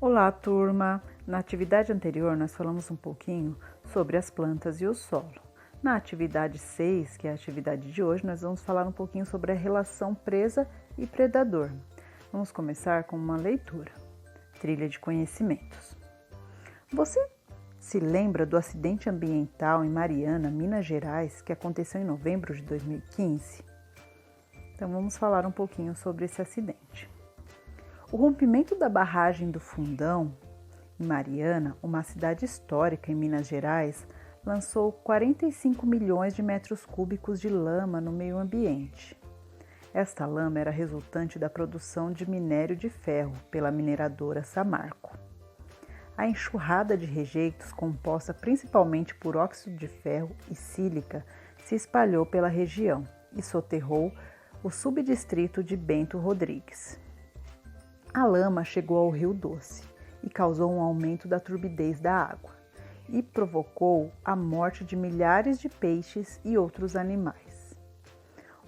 Olá, turma! Na atividade anterior, nós falamos um pouquinho sobre as plantas e o solo. Na atividade 6, que é a atividade de hoje, nós vamos falar um pouquinho sobre a relação presa e predador. Vamos começar com uma leitura. Trilha de conhecimentos. Você se lembra do acidente ambiental em Mariana, Minas Gerais, que aconteceu em novembro de 2015? Então, vamos falar um pouquinho sobre esse acidente. O rompimento da barragem do Fundão, em Mariana, uma cidade histórica em Minas Gerais, lançou 45 milhões de metros cúbicos de lama no meio ambiente. Esta lama era resultante da produção de minério de ferro pela mineradora Samarco. A enxurrada de rejeitos, composta principalmente por óxido de ferro e sílica, se espalhou pela região e soterrou o subdistrito de Bento Rodrigues. A lama chegou ao Rio Doce e causou um aumento da turbidez da água e provocou a morte de milhares de peixes e outros animais.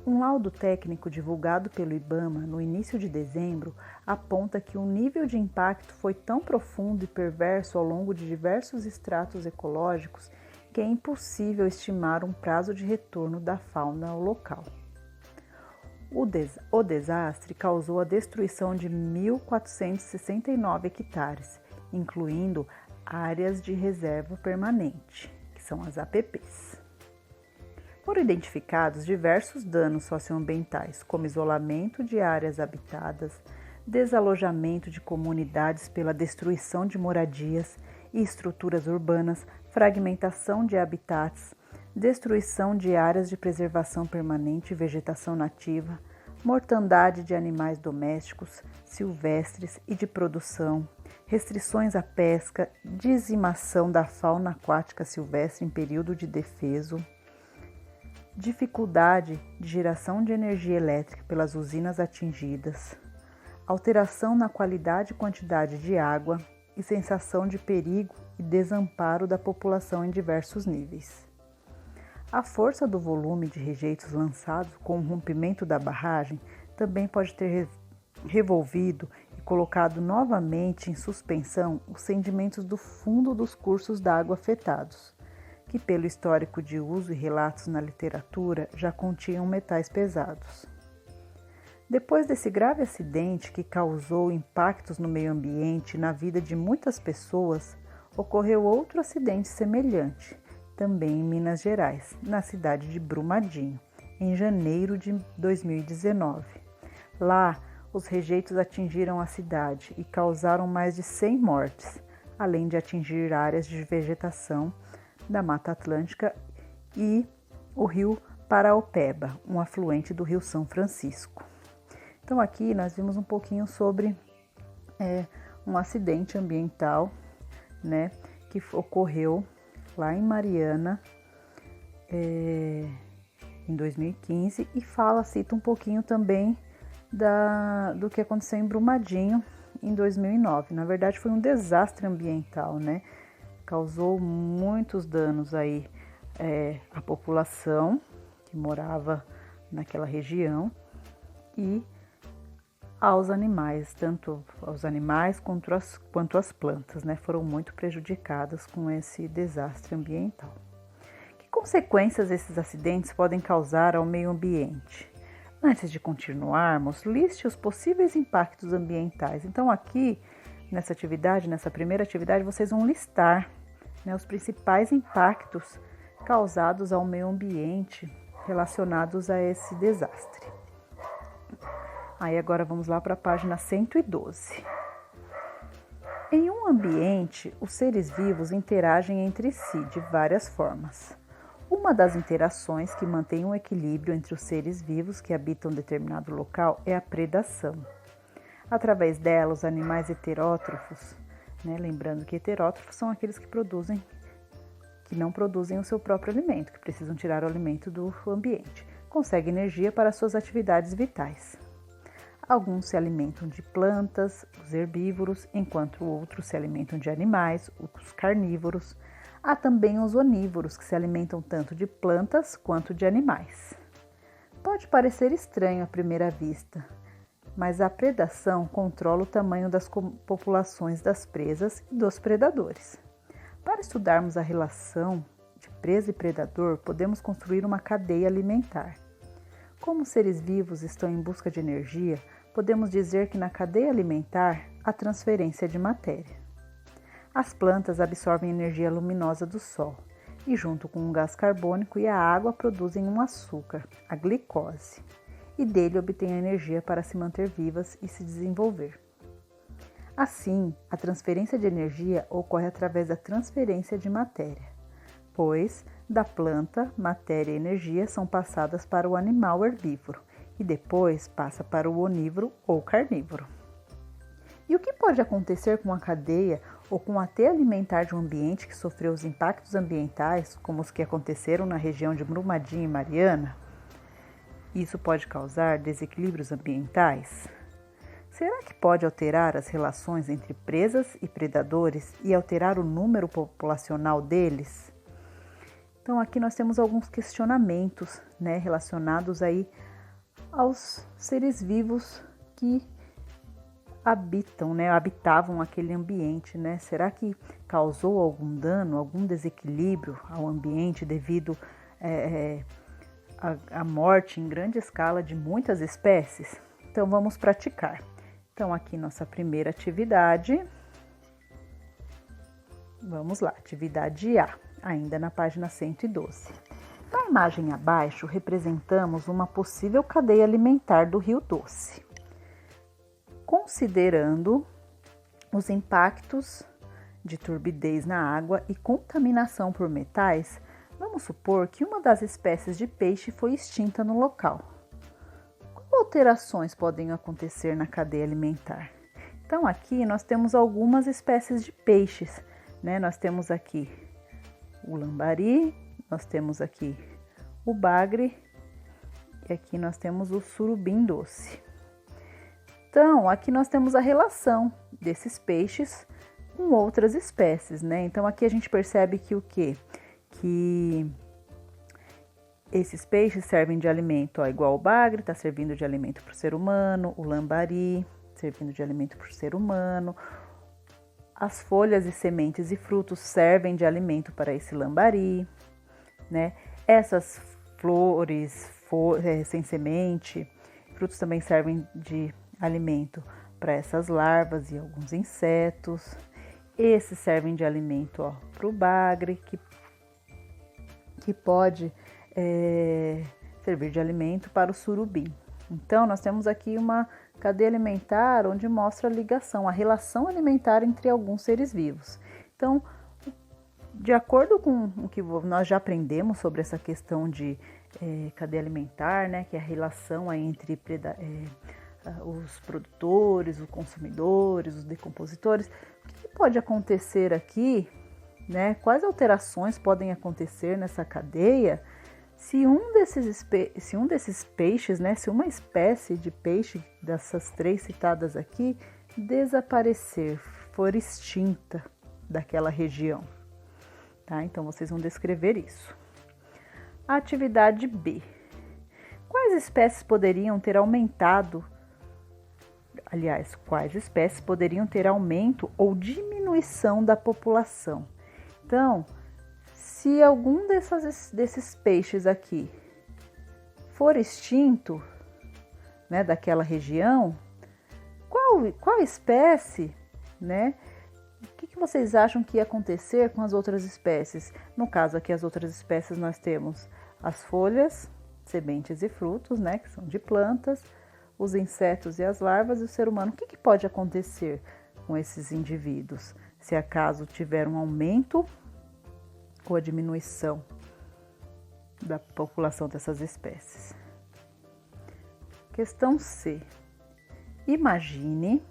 Um laudo técnico divulgado pelo IBAMA no início de dezembro aponta que o nível de impacto foi tão profundo e perverso ao longo de diversos estratos ecológicos que é impossível estimar um prazo de retorno da fauna ao local. O desastre causou a destruição de 1.469 hectares, incluindo áreas de reserva permanente, que são as APPs. Foram identificados diversos danos socioambientais, como isolamento de áreas habitadas, desalojamento de comunidades pela destruição de moradias e estruturas urbanas, fragmentação de habitats, destruição de áreas de preservação permanente e vegetação nativa, mortandade de animais domésticos, silvestres e de produção, restrições à pesca, dizimação da fauna aquática silvestre em período de defeso, dificuldade de geração de energia elétrica pelas usinas atingidas, alteração na qualidade e quantidade de água e sensação de perigo e desamparo da população em diversos níveis. A força do volume de rejeitos lançados com o rompimento da barragem também pode ter revolvido e colocado novamente em suspensão os sedimentos do fundo dos cursos d'água afetados, que pelo histórico de uso e relatos na literatura já continham metais pesados. Depois desse grave acidente que causou impactos no meio ambiente e na vida de muitas pessoas, ocorreu outro acidente semelhante, também em Minas Gerais, na cidade de Brumadinho, em janeiro de 2019. Lá, os rejeitos atingiram a cidade e causaram mais de 100 mortes, além de atingir áreas de vegetação da Mata Atlântica e o rio Paraopeba, um afluente do rio São Francisco. Então aqui nós vimos um pouquinho sobre um acidente ambiental, que ocorreu lá em Mariana, em 2015, e cita um pouquinho também do que aconteceu em Brumadinho em 2009. Na verdade, foi um desastre ambiental, Causou muitos danos aí à população que morava naquela região e aos animais, tanto aos animais quanto as plantas, foram muito prejudicadas com esse desastre ambiental. Que consequências esses acidentes podem causar ao meio ambiente? Antes de continuarmos, liste os possíveis impactos ambientais. Então aqui, nessa primeira atividade, vocês vão listar os principais impactos causados ao meio ambiente relacionados a esse desastre. Aí agora vamos lá para a página 112. Em um ambiente, os seres vivos interagem entre si de várias formas. Uma das interações que mantém um equilíbrio entre os seres vivos que habitam determinado local é a predação. Através dela, os animais heterótrofos, lembrando que heterótrofos são aqueles que não produzem o seu próprio alimento, que precisam tirar o alimento do ambiente, conseguem energia para suas atividades vitais. Alguns se alimentam de plantas, os herbívoros, enquanto outros se alimentam de animais, os carnívoros. Há também os onívoros, que se alimentam tanto de plantas quanto de animais. Pode parecer estranho à primeira vista, mas a predação controla o tamanho das populações das presas e dos predadores. Para estudarmos a relação de presa e predador, podemos construir uma cadeia alimentar. Como os seres vivos estão em busca de energia, podemos dizer que na cadeia alimentar há transferência de matéria. As plantas absorvem energia luminosa do sol e, junto com o gás carbônico e a água, produzem um açúcar, a glicose, e dele obtêm a energia para se manter vivas e se desenvolver. Assim, a transferência de energia ocorre através da transferência de matéria, pois da planta, matéria e energia são passadas para o animal herbívoro e depois passa para o onívoro ou carnívoro. E o que pode acontecer com a cadeia ou com a teia alimentar de um ambiente que sofreu os impactos ambientais, como os que aconteceram na região de Brumadinho e Mariana? Isso pode causar desequilíbrios ambientais? Será que pode alterar as relações entre presas e predadores e alterar o número populacional deles? Então aqui nós temos alguns questionamentos, relacionados aí aos seres vivos que habitavam aquele ambiente, Será que causou algum dano, algum desequilíbrio ao ambiente devido à morte em grande escala de muitas espécies? Então vamos praticar. Então aqui nossa primeira atividade. Vamos lá, atividade A, ainda na página 112. Na imagem abaixo representamos uma possível cadeia alimentar do Rio Doce. Considerando os impactos de turbidez na água e contaminação por metais, vamos supor que uma das espécies de peixe foi extinta no local. Quais alterações podem acontecer na cadeia alimentar? Então aqui nós temos algumas espécies de peixes, Nós temos aqui o lambari, nós temos aqui o bagre e aqui nós temos o surubim doce. Então, aqui nós temos a relação desses peixes com outras espécies, Então, aqui a gente percebe que o quê? Que esses peixes servem de alimento, igual o bagre, está servindo de alimento para o ser humano, o lambari servindo de alimento para o ser humano, as folhas e sementes e frutos servem de alimento para esse lambari, Essas flores sem semente, frutos também servem de alimento para essas larvas e alguns insetos. Esses servem de alimento para o bagre, que pode servir de alimento para o surubim. Então, nós temos aqui uma cadeia alimentar onde mostra a ligação, a relação alimentar entre alguns seres vivos. Então, de acordo com o que nós já aprendemos sobre essa questão de cadeia alimentar, que é a relação entre os produtores, os consumidores, os decompositores, o que pode acontecer aqui, Quais alterações podem acontecer nessa cadeia se um desses peixes, se uma espécie de peixe dessas três citadas aqui desaparecer, for extinta daquela região, Então vocês vão descrever isso. Atividade B. Quais espécies poderiam ter aumentado? Aliás, quais espécies poderiam ter aumento ou diminuição da população? Então, se algum desses peixes aqui for extinto, daquela região, qual espécie, O que vocês acham que ia acontecer com as outras espécies? No caso aqui, as outras espécies nós temos as folhas, sementes e frutos, que são de plantas, os insetos e as larvas e o ser humano. O que pode acontecer com esses indivíduos? Se acaso tiver um aumento ou a diminuição da população dessas espécies. Questão C. Imagine,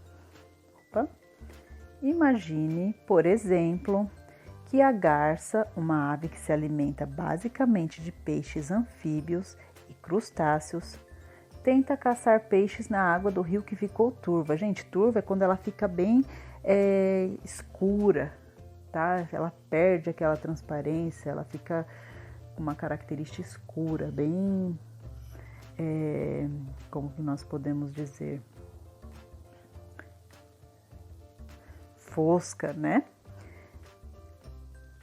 por exemplo, que a garça, uma ave que se alimenta basicamente de peixes anfíbios e crustáceos, tenta caçar peixes na água do rio que ficou turva. Gente, turva é quando ela fica bem escura, Ela perde aquela transparência, ela fica com uma característica escura, bem, como que nós podemos dizer, fosca, né?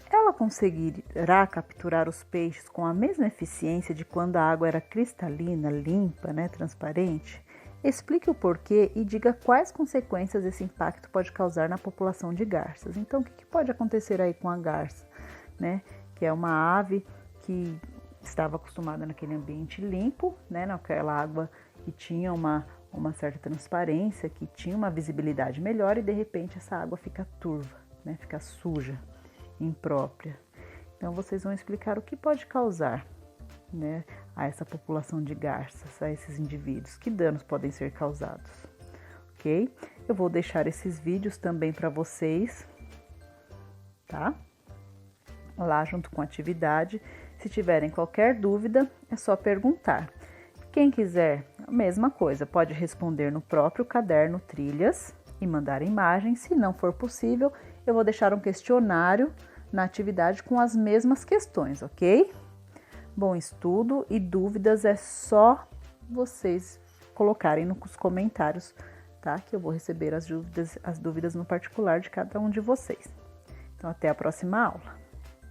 Ela conseguirá capturar os peixes com a mesma eficiência de quando a água era cristalina, limpa, né, transparente? Explique o porquê e diga quais consequências esse impacto pode causar na população de garças. Então, o que pode acontecer aí com a garça, né? Que é uma ave que estava acostumada naquele ambiente limpo, né? Naquela água que tinha uma certa transparência, que tinha uma visibilidade melhor e de repente essa água fica turva, né? Fica suja, imprópria. Então, vocês vão explicar o que pode causar, né, a essa população de garças, a esses indivíduos, que danos podem ser causados, ok? Eu vou deixar esses vídeos também para vocês, tá? Lá junto com a atividade. Se tiverem qualquer dúvida, é só perguntar. Quem quiser, a mesma coisa, pode responder no próprio caderno Trilhas e mandar imagens. Se não for possível, eu vou deixar um questionário na atividade com as mesmas questões, ok? Bom estudo e dúvidas é só vocês colocarem nos comentários, tá? Que eu vou receber as dúvidas no particular de cada um de vocês. Então, até a próxima aula.